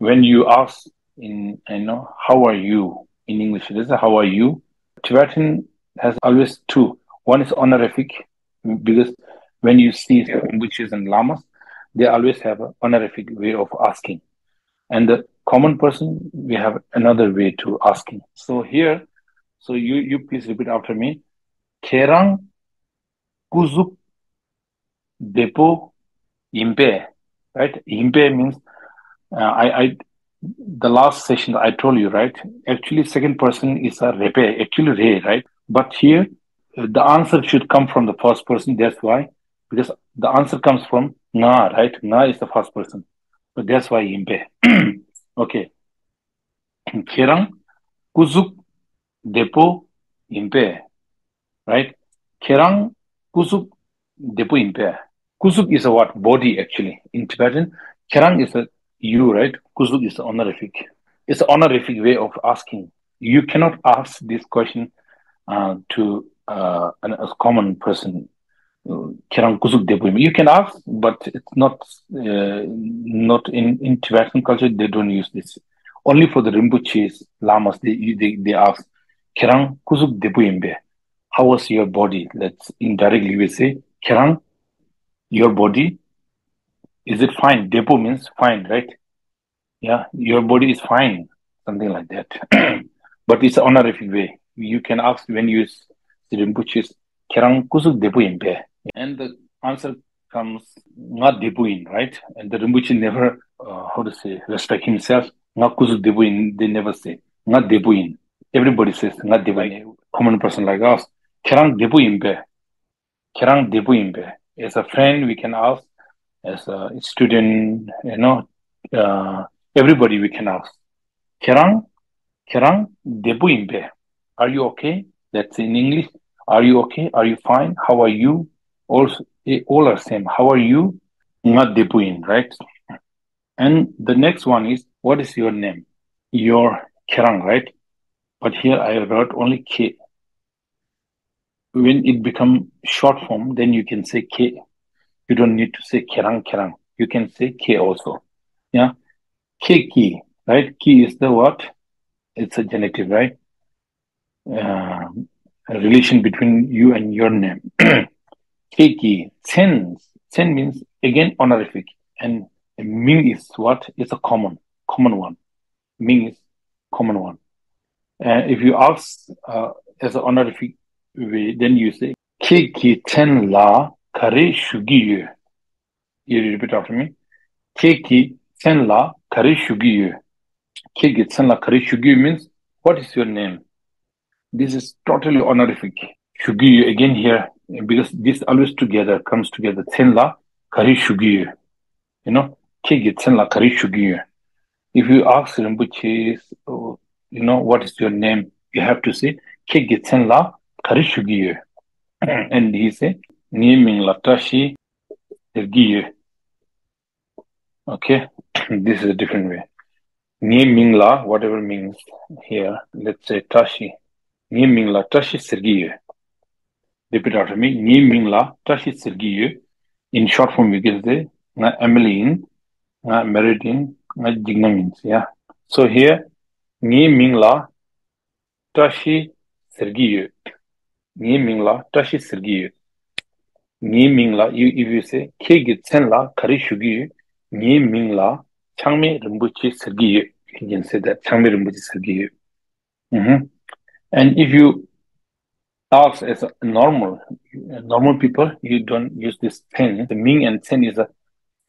when you ask how are you in English, this is how are you. Tibetan has always two. One is honorific, because when you see witches and lamas, they always have an honorific way of asking. And the common person, we have another way to asking. So here, you please repeat after me. Kerang kuzuk depo impe. Right? Impe means the last session I told you, right? Actually, second person is a repe, actually re, right? But here, the answer should come from the first person. That's why, because the answer comes from nga, right? Nga is the first person. So that's why impe. Okay. Kerang kuzuk depo impe, right? Kerang kuzuk depo impe. Kuzuk is a what? Body, actually. In Tibetan, kerang is a you, right? Kuzuk is honorific. It's an honorific way of asking. You cannot ask this question to a common person. Kerang kuzuk depo impe. You can ask, but it's not in Tibetan culture. They don't use this. Only for the Rinpoches, lamas, they ask, Kerang kuzuk depo impe. How was your body? Let's indirectly we say, Kerang, your body, is it fine? Depo means fine, right? Yeah, your body is fine, something like that. But it's an honorific way. You can ask when you see Rinpoches, Kerang kusuk depo impe. And the answer comes not depuin, right? And the Rinpoche never, respect himself. Not kusuk depuin, they never say. Not depuin. Everybody says not depuin. Common person like us, Kerang depuin be. Kerang depuin be. As a friend, we can ask. As a student, everybody we can ask. Kerang depuin be. Are you okay? That's in English. Are you okay? Are you fine? How are you? Also, all are same. How are you? Not depuin, right? And the next one is, what is your name? Your Kerang, right? But here I wrote only K. When it become short form, then you can say K. You don't need to say Kerang. You can say K also. Yeah. K ki, right? Ki is the what? It's a genitive, right? A relation between you and your name. Keiki, Sen means again honorific, and Ming is what? It's a common one. Ming is common one. If you ask as an honorific way, then you say Keiki Ten La Kare Shugiyu. You repeat after me. Keiki Ten La Kare Shugiyu. Keiki Ten La Kare Shugiyu means, what is your name? This is totally honorific. Shugiyu again here, because this always comes together. Tenla Kari Shugiyu. Kegi Tenla Kari Shugiyu. If you ask Rinpoche, what is your name? You have to say, Kegi Tenla Kari Shugiyu. And he say, Naming la Tashi Ergiyu. Okay, this is a different way. Naming la, whatever means here, let's say Tashi. Naming la Tashi Sergiyu. Repeat after me. Ni Mingla Tashi Sergiyu. In short form, we can say Emmeline, Meridin, Jignam. Yeah. So here, Ni Mingla Tashi Sergiyu. Ni Mingla Tashi Sergiyu. Ni Mingla. If you say Kegi Tsenla Kari Shugiyu, Ni Mingla Chagme Rinpoche Sergiyu. You can say that Chagme Rinpoche Sergiyu. And if you ask as a normal people, you don't use this ten. The Ming and ten is the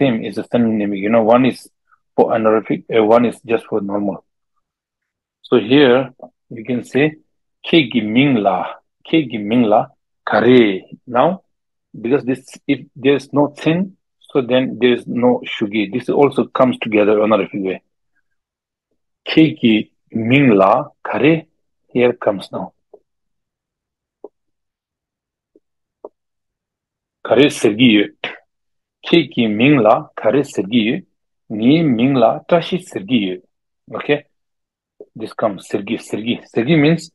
same, is a synonym. One is for honorific, one is just for normal. So here you can say Kegi Mingla Kare. Now, because if there's no ten, so then there's no Shugi. This also comes together honorific way. Kegi Mingla Kare, here comes now. Kare Sergiyu. Keki Mingla Kare Sergiyu. Ni Mingla Tashi Sergiyu. Okay? This comes Sergi. Sergi means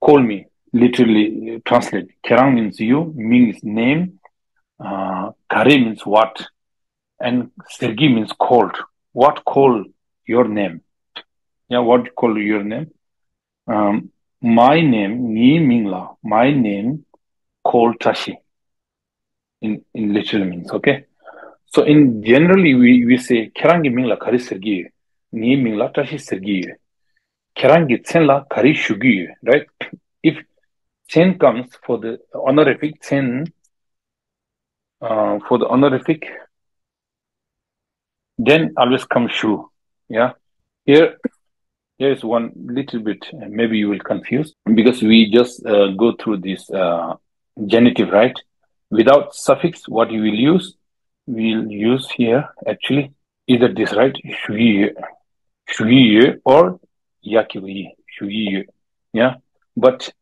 call me. Literally translate. Kerang means you. Ming is name. Kare means what. And Sergi means called. What call your name. Yeah, what you call your name? My name, Ni Mingla. My name called Tashi. In literal means, okay. So in generally we say Kerangi Mingla Kari Sergi, Ni Mingla Tashi Sergi. Kerangi Tsenla Kari Shugi, right? If Chen comes for the honorific, Chen for the honorific, then always come Shu. Yeah. Here is one little bit, maybe you will confuse because we just go through this genitive, right? Without suffix, what you will use? We'll use here actually either this, right? Shui, shui or yakiwi, shui. Yeah. But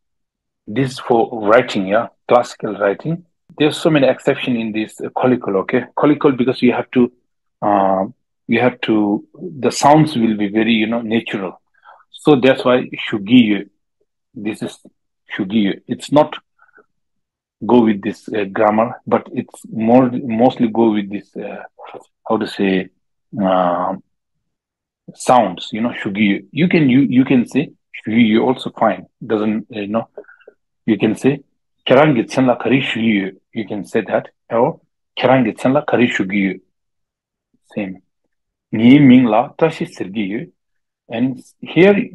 this is for writing, yeah, classical writing. There's so many exceptions in this colloquial, okay? Colloquial because uh, the sounds will be very, natural. So that's why shugi, this is shugi. It's not go with this grammar, but it's mostly go with this, how to say, uh, sounds, shugi. You can say shugi also fine. Doesn't, you can say kerangi tsenla kari shugi. You can say that. Or kerangi tsenla kari shugi. Same. Ni mingla tashi sergi. And here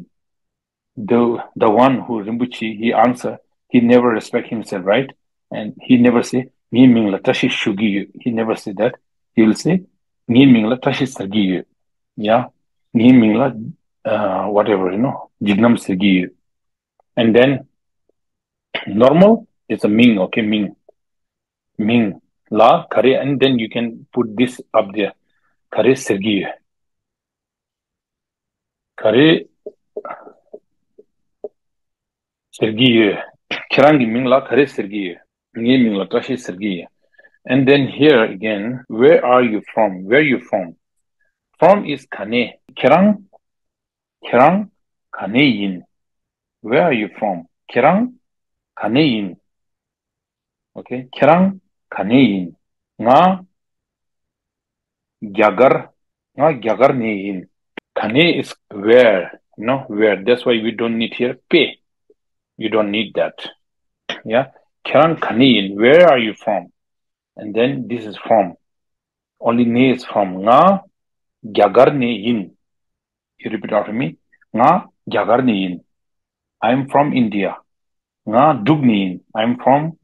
the one who Rinpoche, he answer, he never respect himself, right? And he never say, Ni mingla tashi shugi. He never say that. He will say, Ni mingla tashi sergi. Yeah. Ni mingla, whatever, Jignam sergi. And then normal is a ming, okay, ming. Ming. La, kare, and then you can put this up there. Kare sergi. Kare sergi. Kirangi mingla kare sergi. Ni mingla tashi sergi. And then here again, where are you from? Where are you from? From is Kane. Kerang, Kaneyin. Where are you from? Kerang, Kaneyin. Okay, Kerang, Kaneyin. Nga, Gyagar Neyin. Kane is where, where. That's why we don't need here pay. You don't need that. Yeah, Kerang, Kaneyin. Where are you from? And then this is from. Only ne is from. Nga, Gyagar Neyin. You repeat after me. Nga Gyagarniin. I'm from India. Nga Dugniin. I'm from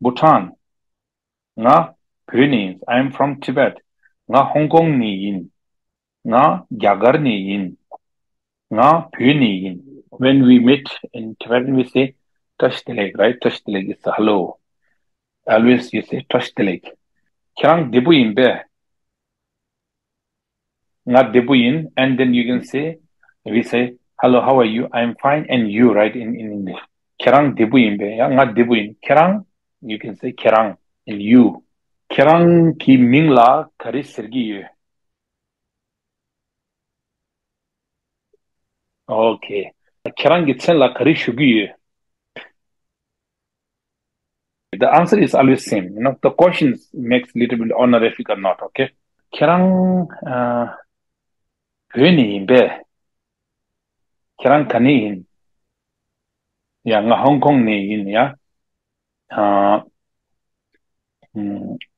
Bhutan. Nga Pyuniin. I'm from Tibet. Nga Hongkongniin. Nga Gyagarniin. Nga Pyuniin. When we meet in Tibetan, we say touch the leg, right? Touch the leg is a hello. Always you say touch the leg. Kirang debuin be. Nga debuin, and then you can say, we say, hello, how are you? I'm fine, and you, right, in English. Kerang debuin be, yeah, nga debuin. Kerang, you can say kerang, and you. Kerang ki mingla kari sergi. Okay. Kerang gitsen la kari shugi. The answer is always same. The question makes little bit honorific or not, okay? Kerang, huni be. Kerang kani. Yeah, nga Hong Kong ni yin, yeah.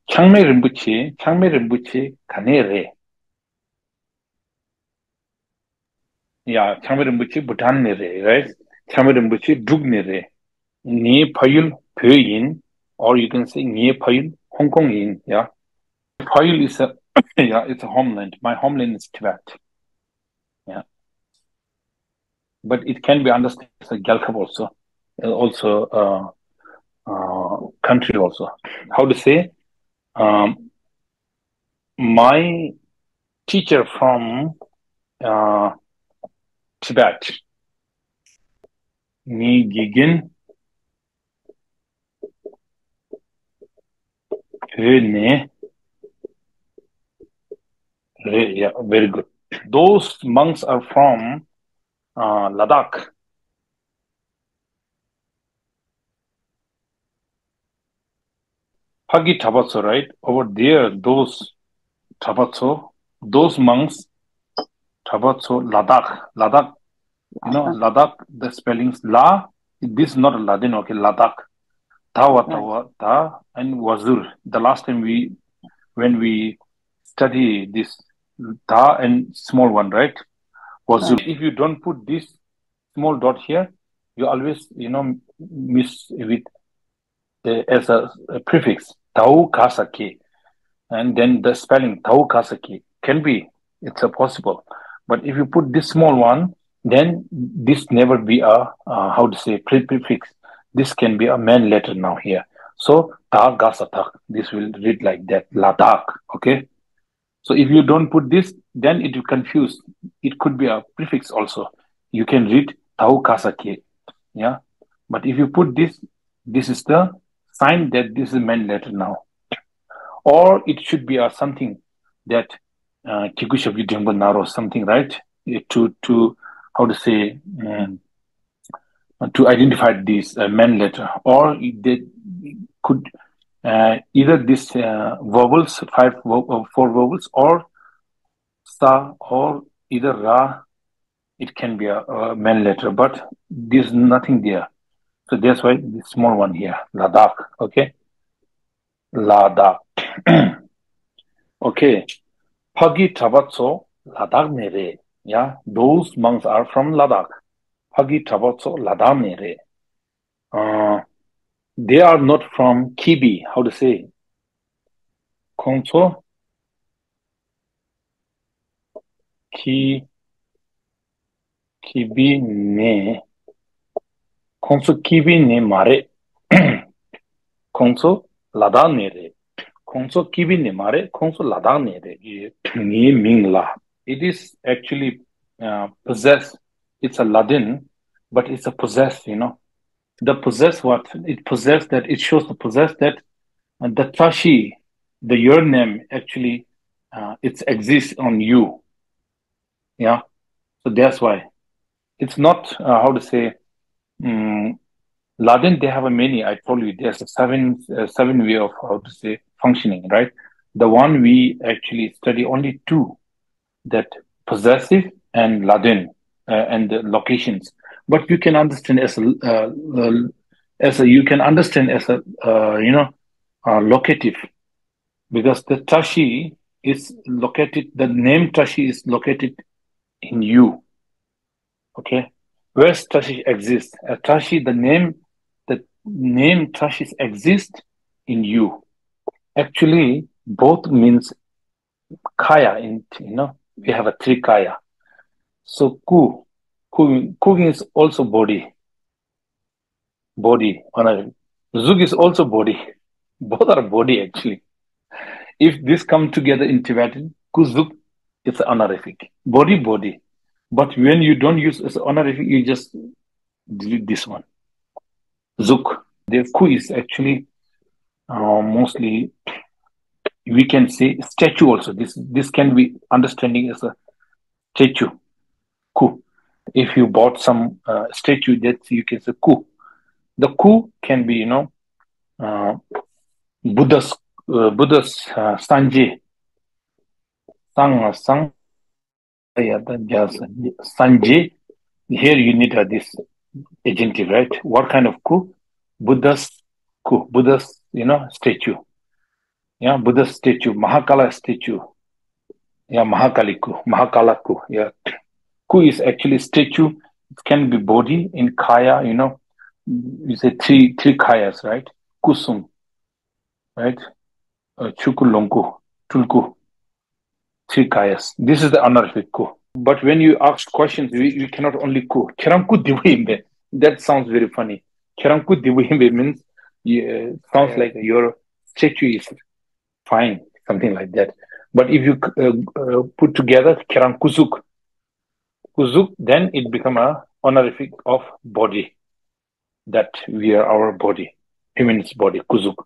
Chagme Rinpoche, kane re. Yeah, Chagme Rinpoche, Bhutan ne re, right? Chagme Rinpoche, Drug ne re. Nye Payul, Pyo yin, or you can say Nye Payul, Hong Kong yin, yeah. Payul is yeah, it's a homeland. My homeland is Tibet. Yeah. But it can be understood as a Gyalkab also, country also. How to say? My teacher from Tibet, Ni Gigin, Ne, yeah, very good. Those monks are from Ladakh. Hagi Tabatso, right? Over there, those Tabatso, those monks Tabatso, Ladakh. Ladakh, Ladakh, the spellings La, this is not Ladin, okay, Ladakh. Tawa, Tawa, Ta, and Wazur. The last time when we study this Ta and small one, right? Wazur. If you don't put this small dot here, you always, miss with as a prefix, Tau Kasake. And then the spelling Tau Kasake can be, it's a possible. But if you put this small one, then this never be a, how to say, prefix. This can be a main letter now here. So, Ta Gasatak, this will read like that, Ladakh, okay? So if you don't put this, then it will confuse. It could be a prefix also. You can read Tau Kasake, yeah? But if you put this, this is the sign that this is main letter now. Or it should be a something that Kikushabi Dimbanar or something, right? To how to say, to identify this main letter. Or they could either this vowels, four vowels, or sa, or either ra. It can be a main letter, but there's nothing there. So that's why the small one here, Ladakh, okay? Ladakh. Okay. Pagi Tabatso, Ladakh mere. Yeah, those monks are from Ladakh. Pagi Tabatso, Ladakh mere. They are not from KIBI. How to say? Konso KIBI ne. Konso KIBI ne mare. Konso Ladakh mere. Konso KIBI ne mare. Konso Ladakh mere. Ni mingla. It is actually possessed. It's a Ladin, but it's a possessed, The possess what? It possess that, it shows the possess that the Tashi, your name actually, it exists on you. Yeah. So that's why. It's not, how to say, Ladin, they have a many, I told you, there's a seven way of, how to say, functioning, right? The one we actually study only two, that possessive and Ladin, and the locations. But you can understand as you can understand as a locative, because the Tashi is located. The name Tashi is located in you. Okay, where Tashi exists? Tashi, the name Tashi exists in you. Actually, both means kaya. We have a three kaya. So ku is also body. Zug is also body. Both are body actually. If this come together in Tibetan, kuzuk, it's honorific. Body. But when you don't use as honorific, you just delete this one. Zuk. The ku is actually mostly, we can say statue also. This can be understanding as a statue. Ku. If you bought some statue, that you can say ku. The ku can be, Buddha's Sanje. Sang, Sanje. Here you need this agentive, right? What kind of ku? Buddha's statue. Yeah, Buddha's statue, Mahakala statue. Yeah, Mahakali ku, Mahakala ku. Yeah, ku is actually statue. It can be body in kaya. You say three kayas, right? Kusum, right? Chukulongku, Tulku, three kayas. This is the honorific ku. But when you ask questions, we cannot only ku. Keramku dibuhimbe. That sounds very funny. Keramku dibuhimbe means sounds like your statue is fine, something like that. But if you put together Keramkuzuk, then it become a honorific of body. That we are our body, human's body, kuzuk.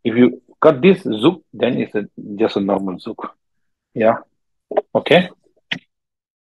If you cut this zuk, then it's just a normal zuk. Yeah. Okay.